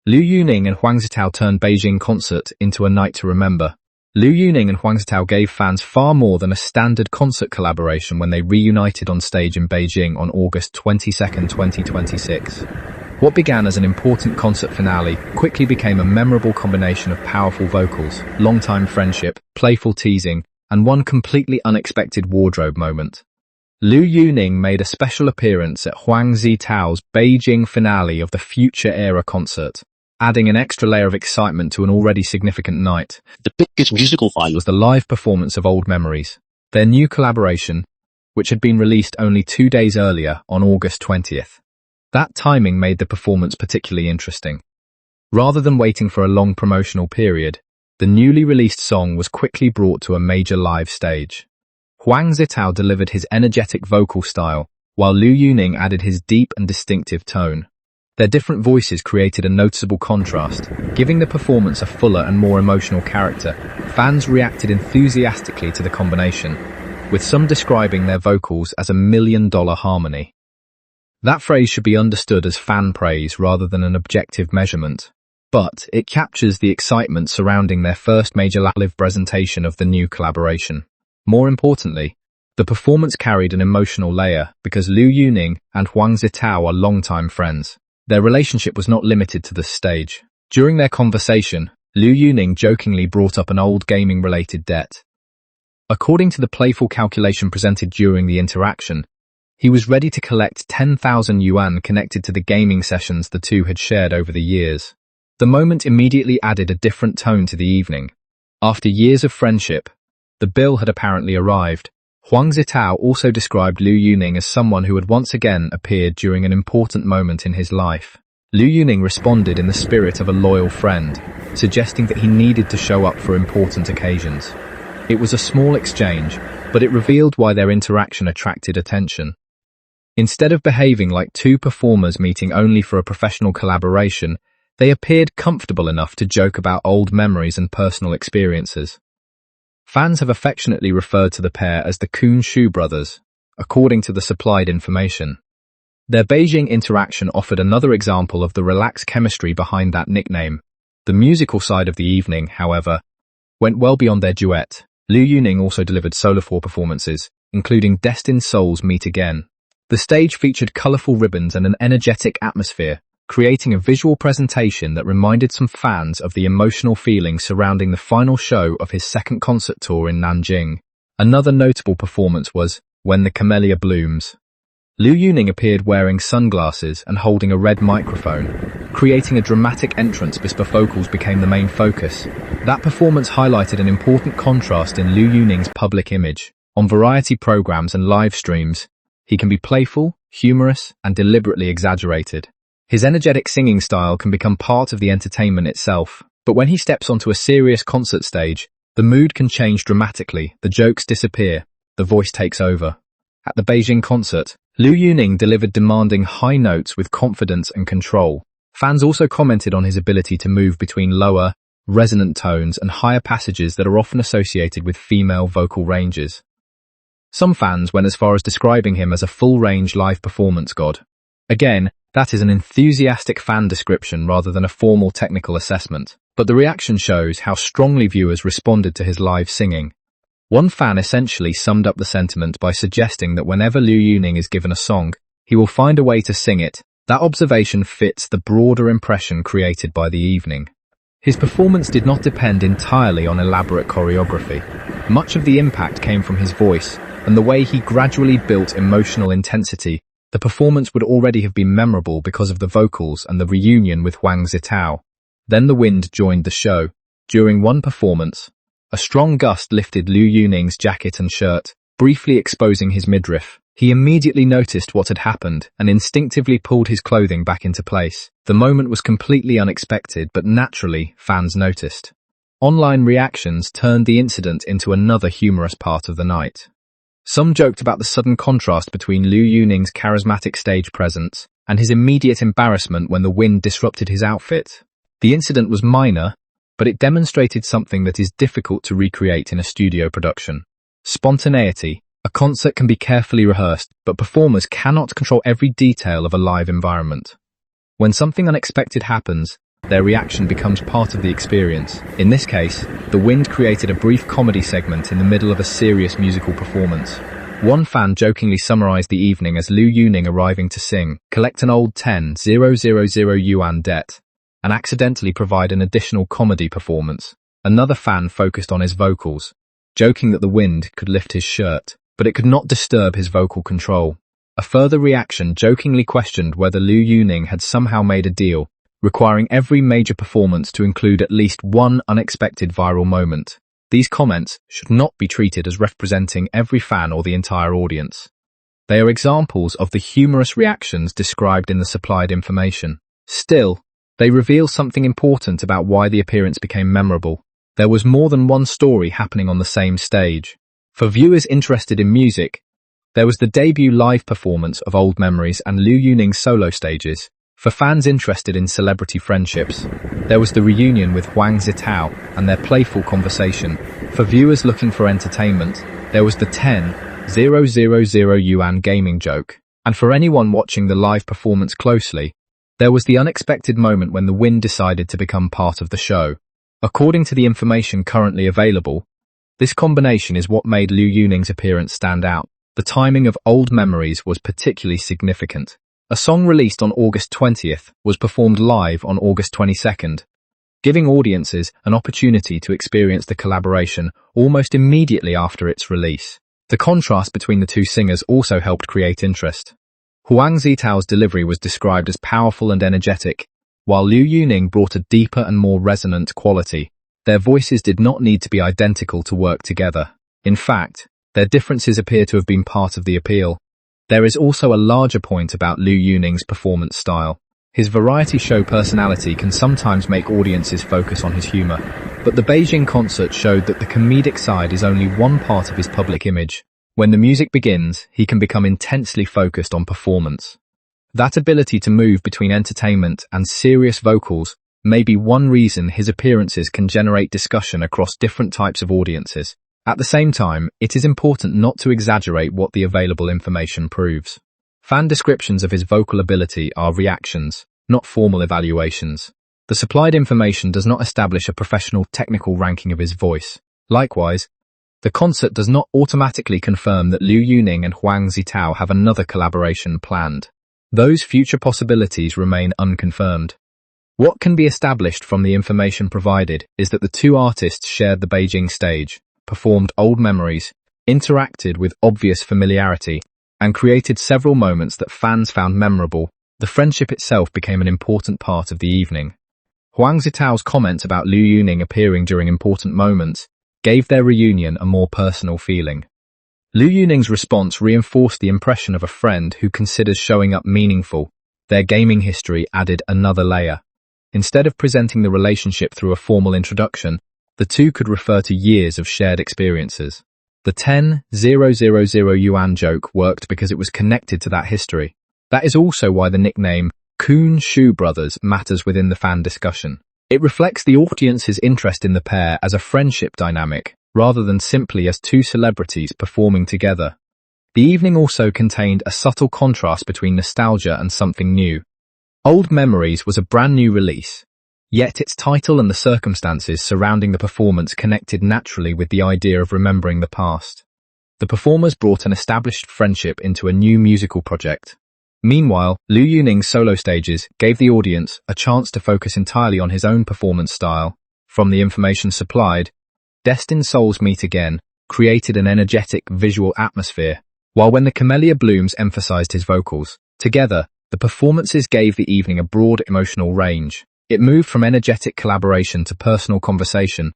Liu Yuning and Huang Zitao turned Beijing concert into a night to remember. Liu Yuning and Huang Zitao gave fans far more than a standard concert collaboration when they reunited on stage in Beijing on August 22, 2026. What began as an important concert finale quickly became a memorable combination of powerful vocals, long-time friendship, playful teasing, and one completely unexpected wardrobe moment. Liu Yuning made a special appearance at Huang Zitao's Beijing finale of the Future Era concert, adding an extra layer of excitement to an already significant night. The biggest musical find Was the live performance of Old Memories, their new collaboration, which had been released only 2 days earlier on August 20th. That timing made the performance particularly interesting. Rather than waiting for a long promotional period, the newly released song was quickly brought to a major live stage. Huang Zitao delivered his energetic vocal style, while Liu Yuning added his deep and distinctive tone. Their different voices created a noticeable contrast, giving the performance a fuller and more emotional character. Fans reacted enthusiastically to the combination, with some describing their vocals as a $1,000,000 harmony. That phrase should be understood as fan praise rather than an objective measurement, but it captures the excitement surrounding their first major live presentation of the new collaboration. More importantly, the performance carried an emotional layer because Liu Yuning and Huang Zitao are longtime friends. Their relationship was not limited to the stage. During their conversation, Liu Yuning jokingly brought up an old gaming-related debt. According to the playful calculation presented during the interaction, he was ready to collect 10,000 yuan connected to the gaming sessions the two had shared over the years. The moment immediately added a different tone to the evening. After years of friendship, the bill had apparently arrived. Huang Zitao also described Liu Yuning as someone who had once again appeared during an important moment in his life. Liu Yuning responded in the spirit of a loyal friend, suggesting that he needed to show up for important occasions. It was a small exchange, but it revealed why their interaction attracted attention. Instead of behaving like two performers meeting only for a professional collaboration, they appeared comfortable enough to joke about old memories and personal experiences. Fans have affectionately referred to the pair as the Kun Shu brothers, according to the supplied information. Their Beijing interaction offered another example of the relaxed chemistry behind that nickname. The musical side of the evening, however, went well beyond their duet. Liu Yuning also delivered solo performances, including Destined Souls Meet Again. The stage featured colorful ribbons and an energetic atmosphere, creating a visual presentation that reminded some fans of the emotional feelings surrounding the final show of his second concert tour in Nanjing. Another notable performance was When the Camellia Blooms. Liu Yuning appeared wearing sunglasses and holding a red microphone, creating a dramatic entrance before vocals became the main focus. That performance highlighted an important contrast in Liu Yuning's public image. On variety programs and live streams, he can be playful, humorous, and deliberately exaggerated. His energetic singing style can become part of the entertainment itself, but when he steps onto a serious concert stage, the mood can change dramatically, the jokes disappear, the voice takes over. At the Beijing concert, Liu Yuning delivered demanding high notes with confidence and control. Fans also commented on his ability to move between lower, resonant tones and higher passages that are often associated with female vocal ranges. Some fans went as far as describing him as a full-range live performance god. Again, that is an enthusiastic fan description rather than a formal technical assessment, but the reaction shows how strongly viewers responded to his live singing. One fan essentially summed up the sentiment by suggesting that whenever Liu Yuning is given a song, he will find a way to sing it. That observation fits the broader impression created by the evening. His performance did not depend entirely on elaborate choreography. Much of the impact came from his voice and the way he gradually built emotional intensity. The performance would already have been memorable because of the vocals and the reunion with Huang Zitao. Then the wind joined the show. During one performance, a strong gust lifted Liu Yuning's jacket and shirt, briefly exposing his midriff. He immediately noticed what had happened and instinctively pulled his clothing back into place. The moment was completely unexpected, but naturally, fans noticed. Online reactions turned the incident into another humorous part of the night. Some joked about the sudden contrast between Liu Yuning's charismatic stage presence and his immediate embarrassment when the wind disrupted his outfit. The incident was minor, but it demonstrated something that is difficult to recreate in a studio production. Spontaneity. A concert can be carefully rehearsed, but performers cannot control every detail of a live environment. When something unexpected happens, their reaction becomes part of the experience. In this case, the wind created a brief comedy segment in the middle of a serious musical performance. One fan jokingly summarized the evening as Liu Yuning arriving to sing, collect an old 10,000 yuan debt, and accidentally provide an additional comedy performance. Another fan focused on his vocals, joking that the wind could lift his shirt, but it could not disturb his vocal control. A further reaction jokingly questioned whether Liu Yuning had somehow made a deal, requiring every major performance to include at least one unexpected viral moment. These comments should not be treated as representing every fan or the entire audience. They are examples of the humorous reactions described in the supplied information. Still, they reveal something important about why the appearance became memorable. There was more than one story happening on the same stage. For viewers interested in music, there was the debut live performance of Old Memories and Liu Yuning's solo stages. For fans interested in celebrity friendships, there was the reunion with Huang Zitao and their playful conversation. For viewers looking for entertainment, there was the 10,000 yuan gaming joke. And for anyone watching the live performance closely, there was the unexpected moment when the wind decided to become part of the show. According to the information currently available, this combination is what made Liu Yuning's appearance stand out. The timing of Old Memories was particularly significant. A song released on August 20th was performed live on August 22nd, giving audiences an opportunity to experience the collaboration almost immediately after its release. The contrast between the two singers also helped create interest. Huang Zitao's delivery was described as powerful and energetic, while Liu Yuning brought a deeper and more resonant quality. Their voices did not need to be identical to work together. In fact, their differences appear to have been part of the appeal. There is also a larger point about Liu Yuning's performance style. His variety show personality can sometimes make audiences focus on his humor, but the Beijing concert showed that the comedic side is only one part of his public image. When the music begins, he can become intensely focused on performance. That ability to move between entertainment and serious vocals may be one reason his appearances can generate discussion across different types of audiences. At the same time, it is important not to exaggerate what the available information proves. Fan descriptions of his vocal ability are reactions, not formal evaluations. The supplied information does not establish a professional technical ranking of his voice. Likewise, the concert does not automatically confirm that Liu Yuning and Huang Zitao have another collaboration planned. Those future possibilities remain unconfirmed. What can be established from the information provided is that the two artists shared the Beijing stage, performed Old Memories, interacted with obvious familiarity, and created several moments that fans found memorable. The friendship itself became an important part of the evening. Huang Zitao's comments about Liu Yuning appearing during important moments gave their reunion a more personal feeling. Liu Yuning's response reinforced the impression of a friend who considers showing up meaningful. Their gaming history added another layer. Instead of presenting the relationship through a formal introduction, the two could refer to years of shared experiences. The 10,000 yuan joke worked because it was connected to that history. That is also why the nickname Kun Shu Brothers matters within the fan discussion. It reflects the audience's interest in the pair as a friendship dynamic, rather than simply as two celebrities performing together. The evening also contained a subtle contrast between nostalgia and something new. Old Memories was a brand new release, yet its title and the circumstances surrounding the performance connected naturally with the idea of remembering the past. The performers brought an established friendship into a new musical project. Meanwhile, Liu Yuning's solo stages gave the audience a chance to focus entirely on his own performance style. From the information supplied, Destined Souls Meet Again created an energetic visual atmosphere, while When the Camellia Blooms emphasized his vocals. Together, the performances gave the evening a broad emotional range. It moved from energetic collaboration to personal conversation,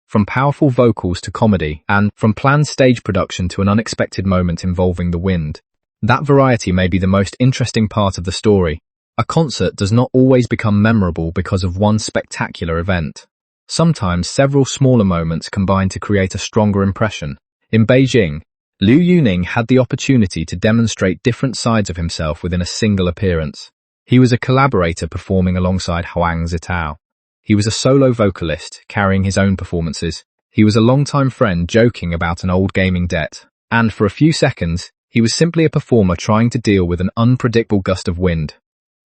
from powerful vocals to comedy, and from planned stage production to an unexpected moment involving the wind. That variety may be the most interesting part of the story. A concert does not always become memorable because of one spectacular event. Sometimes several smaller moments combine to create a stronger impression. In Beijing, Liu Yuning had the opportunity to demonstrate different sides of himself within a single appearance. He was a collaborator performing alongside Huang Zitao. He was a solo vocalist, carrying his own performances. He was a longtime friend joking about an old gaming debt. And for a few seconds, he was simply a performer trying to deal with an unpredictable gust of wind.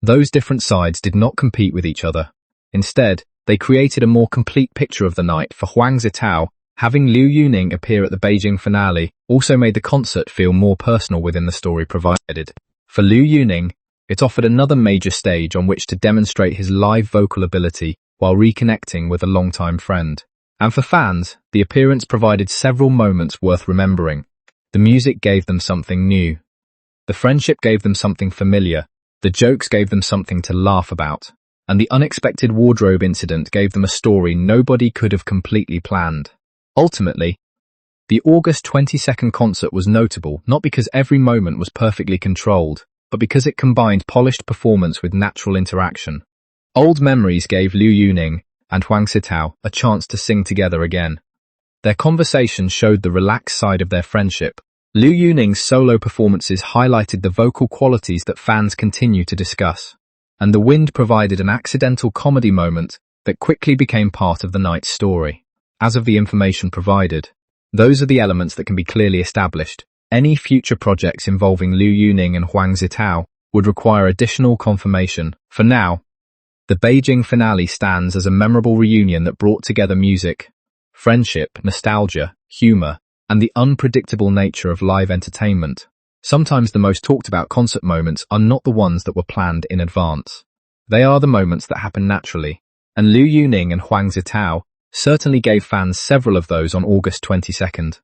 Those different sides did not compete with each other. Instead, they created a more complete picture of the night for Huang Zitao. Having Liu Yuning appear at the Beijing finale also made the concert feel more personal within the story provided. For Liu Yuning, it offered another major stage on which to demonstrate his live vocal ability while reconnecting with a longtime friend. And for fans, the appearance provided several moments worth remembering. The music gave them something new. The friendship gave them something familiar. The jokes gave them something to laugh about. And the unexpected wardrobe incident gave them a story nobody could have completely planned. Ultimately, the August 22nd concert was notable not because every moment was perfectly controlled, but because it combined polished performance with natural interaction. Old memories gave Liu Yuning and Huang Zitao a chance to sing together again. Their conversation showed the relaxed side of their friendship. Liu Yuning's solo performances highlighted the vocal qualities that fans continue to discuss, and the wind provided an accidental comedy moment that quickly became part of the night's story. As of the information provided, those are the elements that can be clearly established. Any future projects involving Liu Yuning and Huang Zitao would require additional confirmation. For now, the Beijing finale stands as a memorable reunion that brought together music, friendship, nostalgia, humor, and the unpredictable nature of live entertainment. Sometimes the most talked about concert moments are not the ones that were planned in advance. They are the moments that happen naturally, and Liu Yuning and Huang Zitao certainly gave fans several of those on August 22nd.